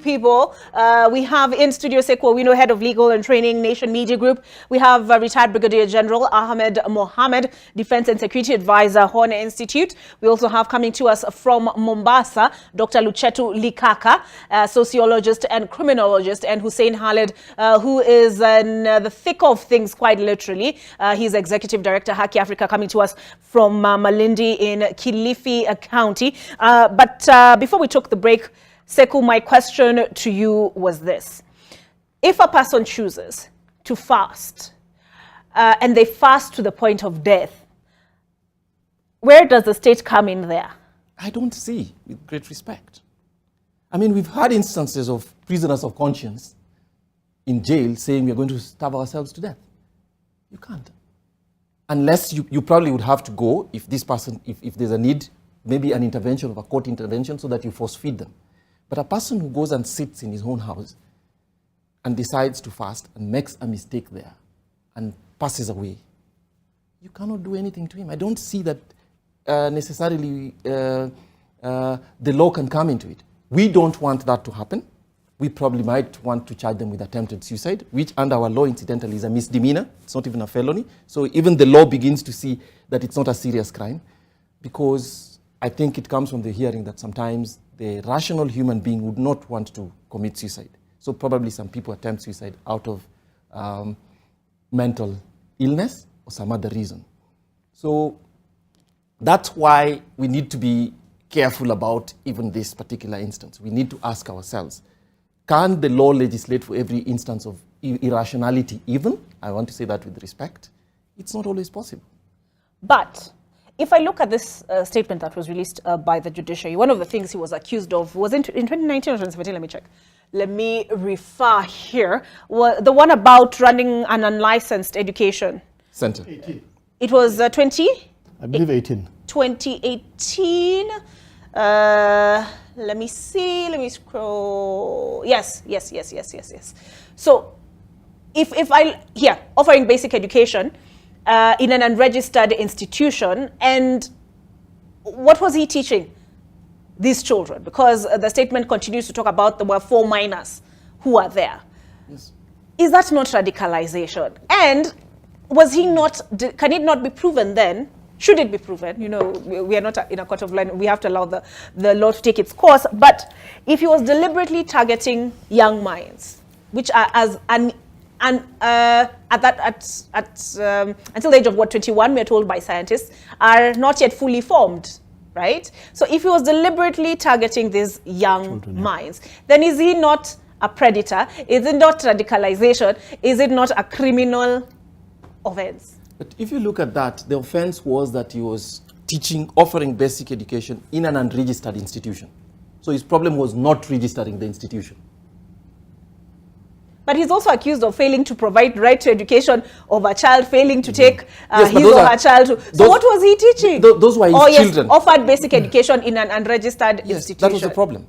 People. We have in studio Sekou, we know, head of legal and training, Nation Media Group. We have retired Brigadier General Ahmed Mohammed, Defense and Security Advisor, Horn Institute. We also have coming to us from Mombasa, Dr. Luchetu Likaka, sociologist and criminologist, and Hussein Khalid, who is in the thick of things, quite literally. He's Executive Director, Haki Africa, coming to us from Malindi in Kilifi County. But before we took the break, Sekou, my question to you was this. If a person chooses to fast and they fast to the point of death, where does the state come in there? I don't see, with great respect. I mean, we've had instances of prisoners of conscience in jail saying we're going to starve ourselves to death. You can't. Unless you probably would have to go, if this person, if there's a need, maybe an intervention of a court intervention so that you force feed them. But a person who goes and sits in his own house and decides to fast and makes a mistake there and passes away, you cannot do anything to him. I don't see that necessarily the law can come into it. We don't want that to happen. We probably might want to charge them with attempted suicide, which under our law, incidentally, is a misdemeanor. It's not even a felony. So even the law begins to see that it's not a serious crime, because I think it comes from the hearing that sometimes the rational human being would not want to commit suicide. So probably some people attempt suicide out of mental illness or some other reason. So that's why we need to be careful about even this particular instance. We need to ask ourselves, can the law legislate for every instance of irrationality even? I want to say that with respect. It's not always possible. But if I look at this statement that was released by the judiciary, one of the things he was accused of was in 2019 or 2017, let me check. Let me refer here. The one about running an unlicensed education center. 18. It was 20? I believe 18. 2018. Let me see. Let me scroll. Yes. So, if I, here, offering basic education in an unregistered institution, and what was he teaching these children? Because the statement continues to talk about there were 4 minors who are there. Yes. Is that not radicalization? And was he not, can it not be proven then? Should it be proven? You know, we are not in a court of law. We have to allow the law to take its course. But if he was deliberately targeting young minds, which are as until the age of 21, we are told by scientists, are not yet fully formed, right? So if he was deliberately targeting these young minds, then is he not a predator? Is it not radicalization? Is it not a criminal offense? But if you look at that, the offense was that he was offering basic education in an unregistered institution. So his problem was not registering the institution. But he's also accused of failing to provide right to education of a child, failing to take yes, his or her child. So what was he teaching? Those were his children. Offered basic education in an unregistered institution. That was the problem.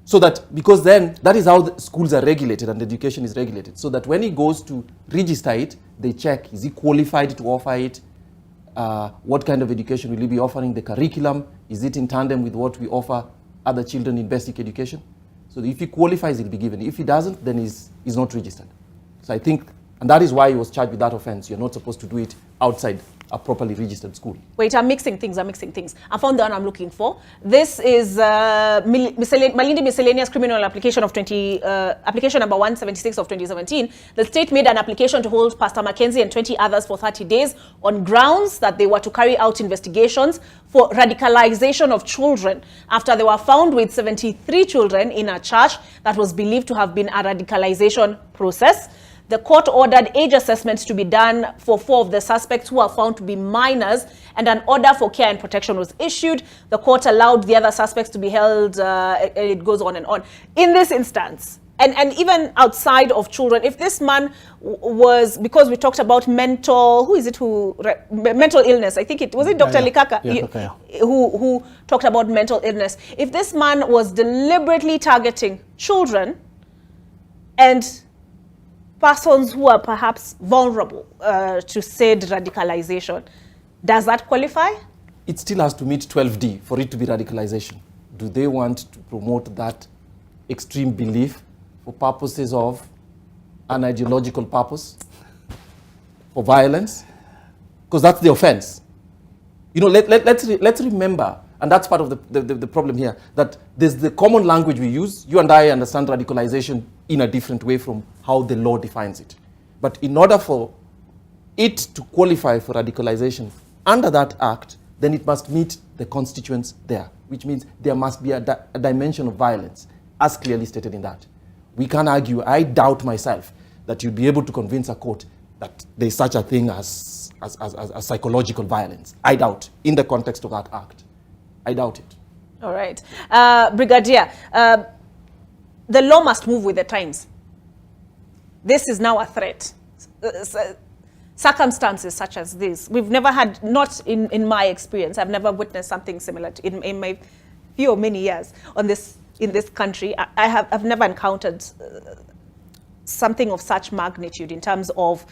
So that, because then, that is how the schools are regulated and education is regulated. So that when he goes to register it, they check, is he qualified to offer it? What kind of education will he be offering? The curriculum, is it in tandem with what we offer other children in basic education? So if he qualifies, he'll be given. If he doesn't, then he's not registered. So I think, and that is why he was charged with that offense. You're not supposed to do it outside a properly registered school. Wait, I'm mixing things. I found the one I'm looking for. This is Malindi Miscellaneous Criminal Application of application number 176 of 2017. The state made an application to hold Pastor Mackenzie and 20 others for 30 days on grounds that they were to carry out investigations for radicalization of children after they were found with 73 children in a church that was believed to have been a radicalization process. The court ordered age assessments to be done for 4 of the suspects who are found to be minors, and an order for care and protection was issued. The court allowed the other suspects to be held, and it goes on and on. In this instance, and even outside of children, if this man was, because we talked about mental illness, I think it was Dr. Likaka who talked about mental illness. If this man was deliberately targeting children and persons who are perhaps vulnerable to said radicalization, does that qualify? It still has to meet 12D for it to be radicalization. Do they want to promote that extreme belief for purposes of an ideological purpose, for violence, because that's the offense. You know, let's remember, and that's part of the problem here, that there's the common language we use. You and I understand radicalization in a different way from how the law defines it. But in order for it to qualify for radicalization under that act, then it must meet the constituents there, which means there must be a dimension of violence, as clearly stated in that. We can argue, I doubt myself, that you'd be able to convince a court that there's such a thing as psychological violence. I doubt, in the context of that act. I doubt it. All right. Brigadier, the law must move with the times. This is now a threat. Circumstances such as this, we've never had, not in my experience, I've never witnessed something similar to, in my few or many years on this, in this country. I've never encountered something of such magnitude in terms of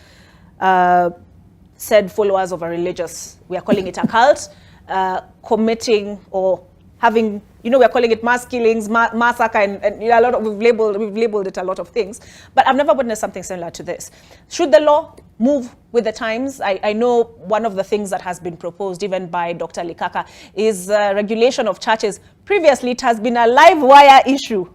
said followers of a religious, we are calling it a cult, committing or having, you know, we're calling it mass killings, massacre, and you know, a lot of, we've labeled it a lot of things. But I've never witnessed something similar to this. Should the law move with the times? I know one of the things that has been proposed even by Dr. Likaka is regulation of churches. Previously, it has been a live wire issue